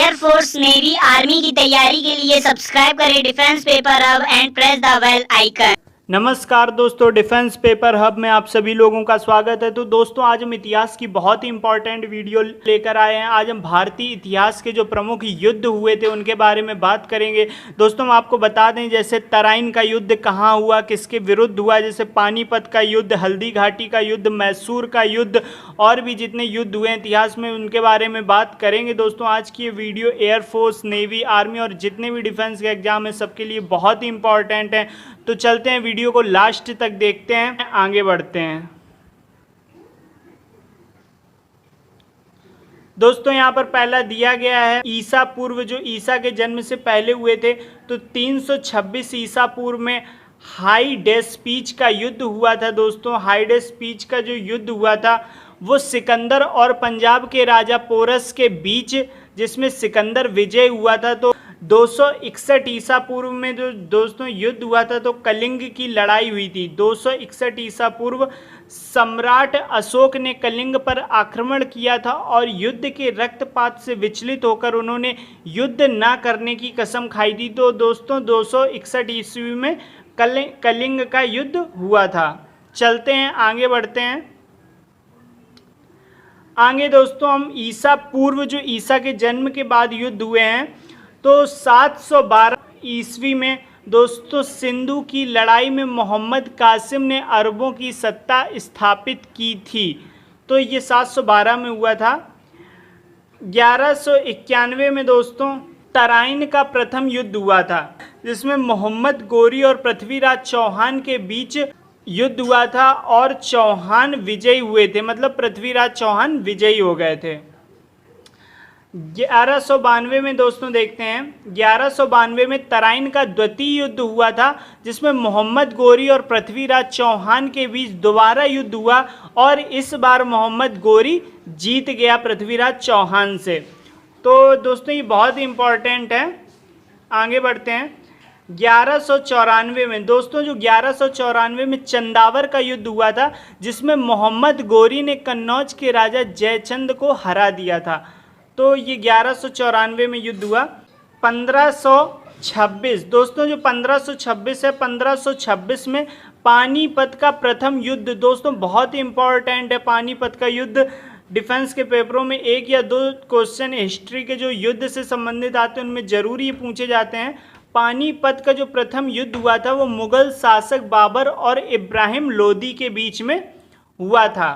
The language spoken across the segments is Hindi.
एयरफोर्स, नेवी, आर्मी की तैयारी के लिए सब्सक्राइब करें defence paper hub and press the bell icon. नमस्कार दोस्तों, डिफेंस पेपर हब में आप सभी लोगों का स्वागत है। तो दोस्तों, आज हम इतिहास की बहुत ही इंपॉर्टेंट वीडियो लेकर आए हैं। आज हम भारतीय इतिहास के जो प्रमुख युद्ध हुए थे उनके बारे में बात करेंगे। दोस्तों, हम आपको बता दें, जैसे तराइन का युद्ध कहाँ हुआ, किसके विरुद्ध हुआ, जैसे पानीपत का युद्ध, हल्दी घाटी का युद्ध, मैसूर का युद्ध और भी जितने युद्ध हुए इतिहास में उनके बारे में बात करेंगे। दोस्तों, आज की ये वीडियो एयरफोर्स, नेवी, आर्मी और जितने भी डिफेंस के एग्जाम है सबके लिए बहुत ही इंपॉर्टेंट है। तो चलते हैं, वीडियो को लास्ट तक देखते हैं, आगे बढ़ते हैं। दोस्तों, यहाँ पर पहला दिया गया है ईसा पूर्व, जो ईसा के जन्म से पहले हुए थे। तो 326 ईसा पूर्व में हाई डेस्पीच का युद्ध हुआ था। दोस्तोस्तों, हाई डेस्पीच का जो युद्ध हुआ था वो सिकंदर और पंजाब के राजा पोरस के बीच, जिसमें सिकंदर विजय हुआ था। तो 261 ईसा पूर्व में जो दोस्तों युद्ध हुआ था तो कलिंग की लड़ाई हुई थी। 261 ईसा पूर्व सम्राट अशोक ने कलिंग पर आक्रमण किया था और युद्ध के रक्तपात से विचलित होकर उन्होंने युद्ध ना करने की कसम खाई थी। तो दोस्तों 261 ईस्वी में कलिंग का युद्ध हुआ था। चलते हैं, आगे बढ़ते हैं। आगे दोस्तों हम ईसा पूर्व, जो ईसा के जन्म के बाद युद्ध हुए हैं, तो 712 ईस्वी में दोस्तों सिंधु की लड़ाई में मोहम्मद कासिम ने अरबों की सत्ता स्थापित की थी। तो ये 712 में हुआ था। 1191 में दोस्तों तराइन का प्रथम युद्ध हुआ था, जिसमें मोहम्मद गोरी और पृथ्वीराज चौहान के बीच युद्ध हुआ था और चौहान विजयी हुए थे, मतलब पृथ्वीराज चौहान विजयी हो गए थे। 1192 में दोस्तों देखते हैं, 1192 में तराइन का द्वितीय युद्ध हुआ था, जिसमें मोहम्मद गोरी और पृथ्वीराज चौहान के बीच दोबारा युद्ध हुआ और इस बार मोहम्मद गोरी जीत गया पृथ्वीराज चौहान से। तो दोस्तों ये बहुत ही इंपॉर्टेंट है। आगे बढ़ते हैं। 1194 में दोस्तों, जो 1194 में चंदावर का युद्ध हुआ था, जिसमें मोहम्मद गोरी ने कन्नौज के राजा जयचंद को हरा दिया था। तो ये 1194 में युद्ध हुआ। 1526 दोस्तों, जो 1526 है, 1526 में पानीपत का प्रथम युद्ध। दोस्तों बहुत ही इंपॉर्टेंट है पानीपत का युद्ध। डिफेंस के पेपरों में एक या दो क्वेश्चन हिस्ट्री के जो युद्ध से संबंधित आते हैं उनमें जरूर ये पूछे जाते हैं। पानीपत का जो प्रथम युद्ध हुआ था वो मुगल शासक बाबर और इब्राहिम लोदी के बीच में हुआ था।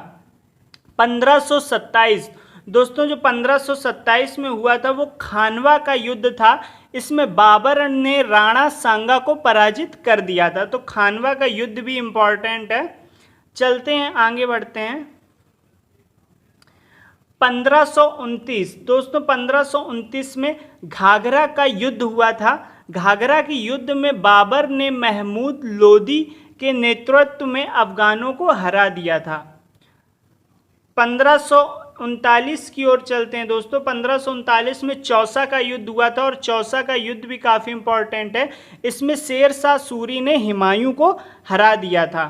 1527 दोस्तों, जो 1527 में हुआ था वो खानवा का युद्ध था। इसमें बाबर ने राणा सांगा को पराजित कर दिया था। तो खानवा का युद्ध भी इंपॉर्टेंट है। चलते हैं, आगे बढ़ते हैं। 1529 दोस्तों, 1529 में घाघरा का युद्ध हुआ था। घाघरा के युद्ध में बाबर ने महमूद लोदी के नेतृत्व में अफगानों को हरा दिया था। 1539 की ओर चलते हैं दोस्तों। 1539 में चौसा का युद्ध हुआ था और चौसा का युद्ध भी काफ़ी इंपॉर्टेंट है। इसमें शेर शाह सूरी ने हुमायूं को हरा दिया था।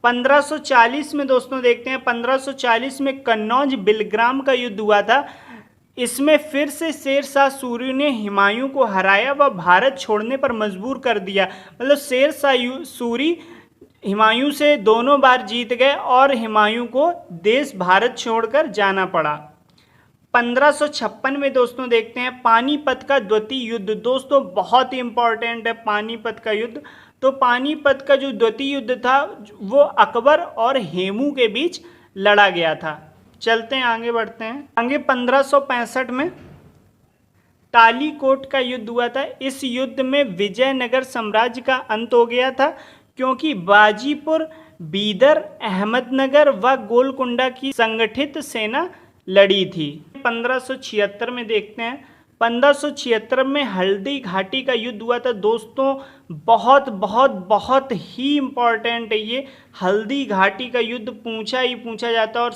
1540 में दोस्तों देखते हैं, 1540 में कन्नौज बिलग्राम का युद्ध हुआ था। इसमें फिर से शेर शाह सूरी ने हुमायूं को हराया व भारत छोड़ने पर मजबूर कर दिया। मतलब शेर शाह सूरी हुमायूं से दोनों बार जीत गए और हुमायूं को देश भारत छोड़कर जाना पड़ा। 1556 में दोस्तों देखते हैं पानीपत का द्वितीय युद्ध। दोस्तों बहुत ही इंपॉर्टेंट है पानीपत का युद्ध। तो पानीपत का जो द्वितीय युद्ध था वो अकबर और हेमू के बीच लड़ा गया था। चलते हैं, आगे बढ़ते हैं। आगे 1565 में तालीकोट का युद्ध हुआ था। इस युद्ध में विजयनगर साम्राज्य का अंत हो गया था, क्योंकि बाजीपुर, बीदर, अहमदनगर व गोलकुंडा की संगठित सेना लड़ी थी। 1576 में देखते हैं, 1576 में हल्दी घाटी का युद्ध हुआ था। दोस्तों बहुत बहुत बहुत ही इम्पॉर्टेंट है ये। हल्दी घाटी का युद्ध पूछा ही पूछा जाता है और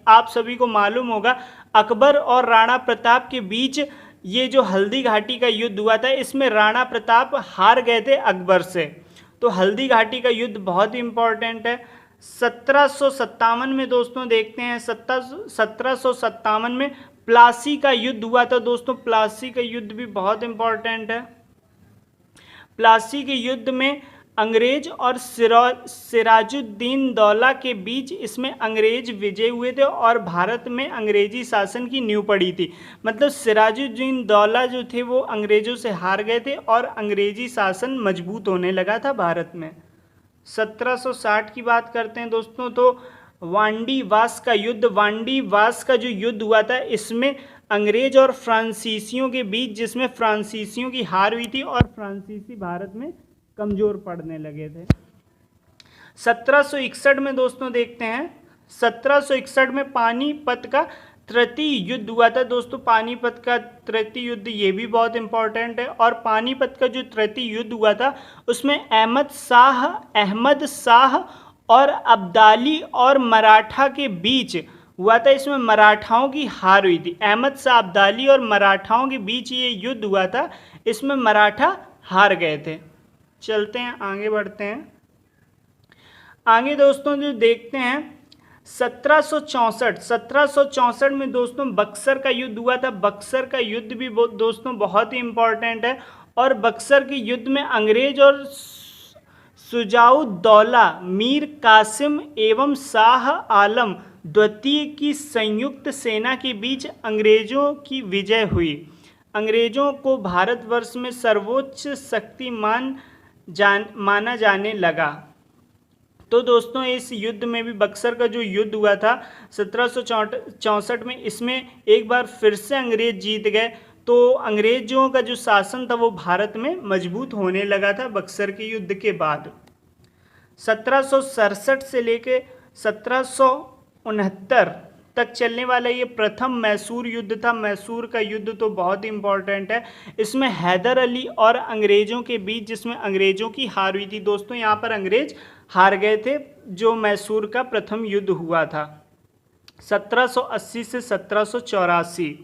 आप सभी को मालूम होगा अकबर और राणा प्रताप के बीच ये जो हल्दी घाटी का युद्ध हुआ था, इसमें राणा प्रताप हार गए थे अकबर से। तो हल्दी घाटी का युद्ध बहुत ही इम्पॉर्टेंट है। 1757 में दोस्तों देखते हैं, 1757 में प्लासी का युद्ध हुआ था दोस्तों। प्लासी का युद्ध भी बहुत इंपॉर्टेंट है। प्लासी के युद्ध में अंग्रेज और सिराजुद्दीन दौला के बीच इसमें अंग्रेज विजय हुए थे और भारत में अंग्रेजी शासन की नींव पड़ी थी। मतलब सिराजुद्दीन दौला जो थे वो अंग्रेजों से हार गए थे और अंग्रेजी शासन मजबूत होने लगा था भारत में। 1760 की बात करते हैं दोस्तों, तो वांडी वास का युद्ध, वांडी वास का जो युद्ध हुआ था इसमें अंग्रेज और फ्रांसीसियों के बीच, जिसमें फ्रांसीसियों की हार हुई थी और फ्रांसीसी भारत में कमजोर पड़ने लगे थे। 1761 में दोस्तों देखते हैं, 1761 में पानीपत का तृतीय युद्ध हुआ था दोस्तों। पानीपत का तृतीय युद्ध ये भी बहुत इंपॉर्टेंट है। और पानीपत का जो तृतीय युद्ध हुआ था उसमें अहमद शाह और अब्दाली और मराठा के बीच हुआ था। इसमें मराठाओं की हार हुई थी। अहमद शाह, अब्दाली और मराठाओं के बीच ये युद्ध हुआ था, इसमें मराठा हार गए थे। चलते हैं आगे, बढ़ते हैं आगे दोस्तों। जो देखते हैं 1764 में दोस्तों बक्सर का युद्ध हुआ था। बक्सर का युद्ध भी दोस्तों बहुत ही इंपॉर्टेंट है। और बक्सर के युद्ध में अंग्रेज और सुजाउद्दौला, मीर कासिम एवं शाह आलम द्वितीय की संयुक्त सेना के बीच अंग्रेजों की विजय हुई। अंग्रेजों को भारतवर्ष में सर्वोच्च शक्तिमान माना जाने लगा। तो दोस्तों इस युद्ध में भी, बक्सर का जो युद्ध हुआ था 1764 में, इसमें एक बार फिर से अंग्रेज जीत गए। तो अंग्रेजों का जो शासन था वो भारत में मजबूत होने लगा था बक्सर के युद्ध के बाद। 1767 से लेकर 1769 तक चलने वाला ये प्रथम मैसूर युद्ध था। मैसूर का युद्ध तो बहुत ही इंपॉर्टेंट है। इसमें हैदर अली और अंग्रेजों के बीच, जिसमें अंग्रेजों की हार हुई थी दोस्तों। यहाँ पर अंग्रेज हार गए थे, जो मैसूर का प्रथम युद्ध हुआ था। 1780 से 1784,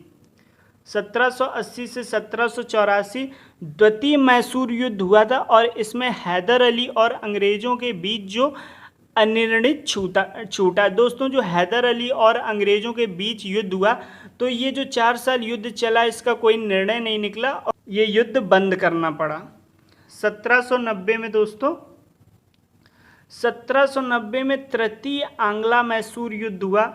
1780 से 1784 द्वितीय मैसूर युद्ध हुआ था। और इसमें हैदर अली और अंग्रेजों के बीच जो अनिर्णित छूटा दोस्तों, जो हैदर अली और अंग्रेजों के बीच युद्ध हुआ, तो ये जो 4 साल युद्ध चला इसका कोई निर्णय नहीं निकला और ये युद्ध बंद करना पड़ा। 1790 में दोस्तों, 1790 में तृतीय आंग्ला मैसूर युद्ध हुआ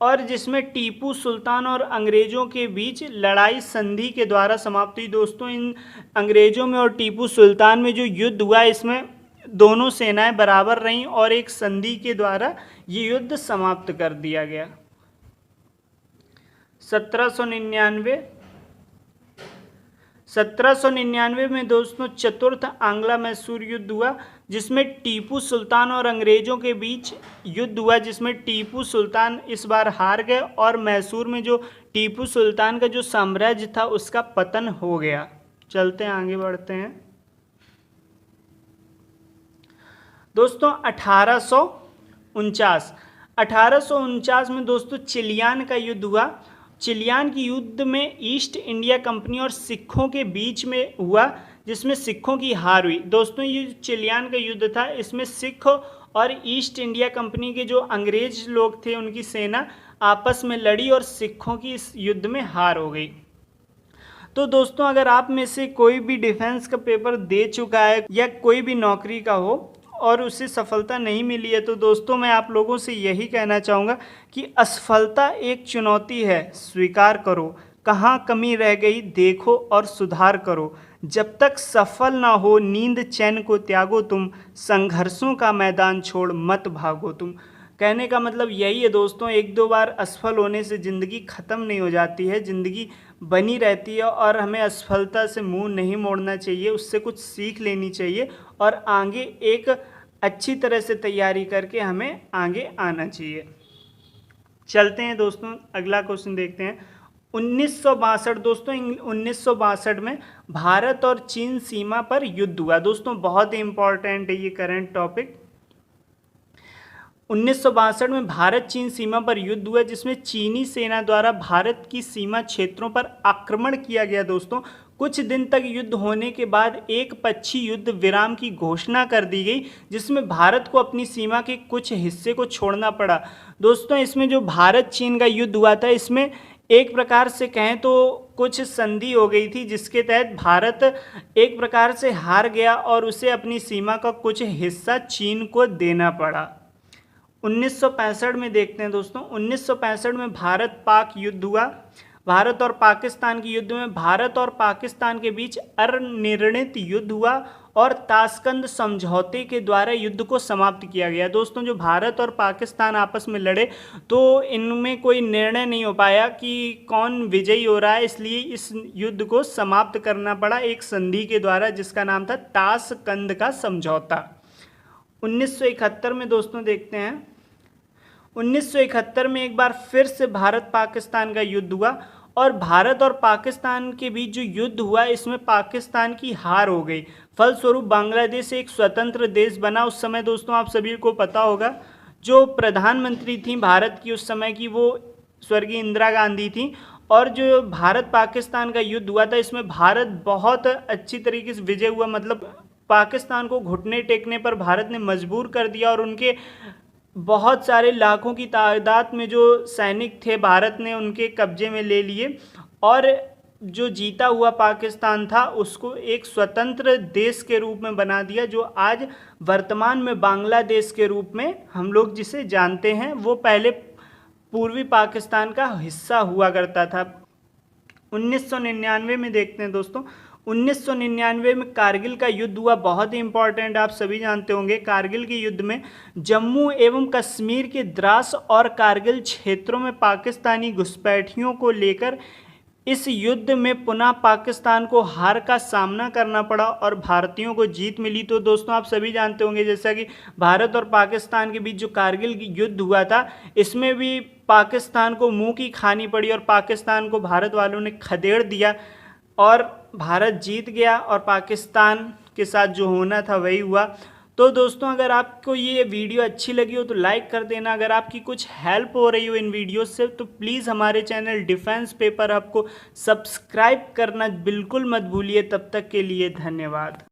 और जिसमें टीपू सुल्तान और अंग्रेजों के बीच लड़ाई संधि के द्वारा समाप्त हुई। दोस्तों इन अंग्रेजों में और टीपू सुल्तान में जो युद्ध हुआ इसमें दोनों सेनाएं बराबर रहीं और एक संधि के द्वारा ये युद्ध समाप्त कर दिया गया। 1799 में दोस्तों चतुर्थ आंग्ला मैसूर युद्ध हुआ, जिसमें टीपू सुल्तान और अंग्रेजों के बीच युद्ध हुआ, जिसमें टीपू सुल्तान इस बार हार गए और मैसूर में जो टीपू सुल्तान का जो साम्राज्य था उसका पतन हो गया। चलते हैं आगे, बढ़ते हैं दोस्तों। 1849 में दोस्तों चिलियान का युद्ध हुआ। चिलियान की युद्ध में ईस्ट इंडिया कंपनी और सिखों के बीच में हुआ, जिसमें सिखों की हार हुई। दोस्तों ये चिलियान का युद्ध था, इसमें सिख और ईस्ट इंडिया कंपनी के जो अंग्रेज लोग थे उनकी सेना आपस में लड़ी और सिखों की इस युद्ध में हार हो गई। तो दोस्तों अगर आप में से कोई भी डिफेंस का पेपर दे चुका है या कोई भी नौकरी का हो और उसे सफलता नहीं मिली है, तो दोस्तों मैं आप लोगों से यही कहना चाहूँगा कि असफलता एक चुनौती है, स्वीकार करो। कहाँ कमी रह गई देखो और सुधार करो। जब तक सफल ना हो नींद चैन को त्यागो तुम, संघर्षों का मैदान छोड़ मत भागो तुम। कहने का मतलब यही है दोस्तों, 1-2 बार असफल होने से ज़िंदगी ख़त्म नहीं हो जाती है, ज़िंदगी बनी रहती है और हमें असफलता से मुंह नहीं मोड़ना चाहिए, उससे कुछ सीख लेनी चाहिए और आगे एक अच्छी तरह से तैयारी करके हमें आगे आना चाहिए। चलते हैं दोस्तों, अगला क्वेश्चन देखते हैं। 1962 दोस्तों, 1962 में भारत और चीन सीमा पर युद्ध हुआ। दोस्तों बहुत ही इंपॉर्टेंट है ये करंट टॉपिक। 1962 में भारत चीन सीमा पर युद्ध हुआ, जिसमें चीनी सेना द्वारा भारत की सीमा क्षेत्रों पर आक्रमण किया गया। दोस्तों कुछ दिन तक युद्ध होने के बाद एक पक्षी युद्ध विराम की घोषणा कर दी गई, जिसमें भारत को अपनी सीमा के कुछ हिस्से को छोड़ना पड़ा। दोस्तों इसमें जो भारत चीन का युद्ध हुआ था इसमें एक प्रकार से कहें तो कुछ संधि हो गई थी जिसके तहत भारत एक प्रकार से हार गया और उसे अपनी सीमा का कुछ हिस्सा चीन को देना पड़ा। 1965 में देखते हैं दोस्तों, 1965 में भारत पाक युद्ध हुआ। भारत और पाकिस्तान के युद्ध में भारत और पाकिस्तान के बीच अनिर्णित युद्ध हुआ और ताशकंद समझौते के द्वारा युद्ध को समाप्त किया गया। दोस्तों, जो भारत और पाकिस्तान आपस में लड़े तो इनमें कोई निर्णय नहीं हो पाया कि कौन विजयी हो रहा है, इसलिए इस युद्ध को समाप्त करना पड़ा एक संधि के द्वारा जिसका नाम था ताशकंद का समझौता। 1971 में दोस्तों देखते हैं, 1971 में एक बार फिर से भारत पाकिस्तान का युद्ध हुआ और भारत और पाकिस्तान के बीच जो युद्ध हुआ इसमें पाकिस्तान की हार हो गई। फलस्वरूप बांग्लादेश एक स्वतंत्र देश बना। उस समय दोस्तों आप सभी को पता होगा जो प्रधानमंत्री थी भारत की उस समय की वो स्वर्गीय इंदिरा गांधी थी। और जो भारत पाकिस्तान का युद्ध हुआ था इसमें भारत बहुत अच्छी तरीके से विजय हुआ, मतलब पाकिस्तान को घुटने टेकने पर भारत ने मजबूर कर दिया और उनके बहुत सारे लाखों की तादाद में जो सैनिक थे भारत ने उनके कब्जे में ले लिए और जो जीता हुआ पाकिस्तान था उसको एक स्वतंत्र देश के रूप में बना दिया, जो आज वर्तमान में बांग्लादेश के रूप में हम लोग जिसे जानते हैं। वो पहले पूर्वी पाकिस्तान का हिस्सा हुआ करता था। 1999 में देखते हैं दोस्तों, 1999 में कारगिल का युद्ध हुआ, बहुत ही इंपॉर्टेंट, आप सभी जानते होंगे। कारगिल के युद्ध में जम्मू एवं कश्मीर के द्रास और कारगिल क्षेत्रों में पाकिस्तानी घुसपैठियों को लेकर इस युद्ध में पुनः पाकिस्तान को हार का सामना करना पड़ा और भारतीयों को जीत मिली। तो दोस्तों आप सभी जानते होंगे जैसा कि भारत और पाकिस्तान के बीच जो कारगिल युद्ध हुआ था इसमें भी पाकिस्तान को मुंह की खानी पड़ी और पाकिस्तान को भारत वालों ने खदेड़ दिया और भारत जीत गया और पाकिस्तान के साथ जो होना था वही हुआ। तो दोस्तों अगर आपको ये वीडियो अच्छी लगी हो तो लाइक कर देना। अगर आपकी कुछ हेल्प हो रही हो इन वीडियोस से तो प्लीज़ हमारे चैनल डिफेंस पेपर हब को सब्सक्राइब करना बिल्कुल मत भूलिए। तब तक के लिए धन्यवाद।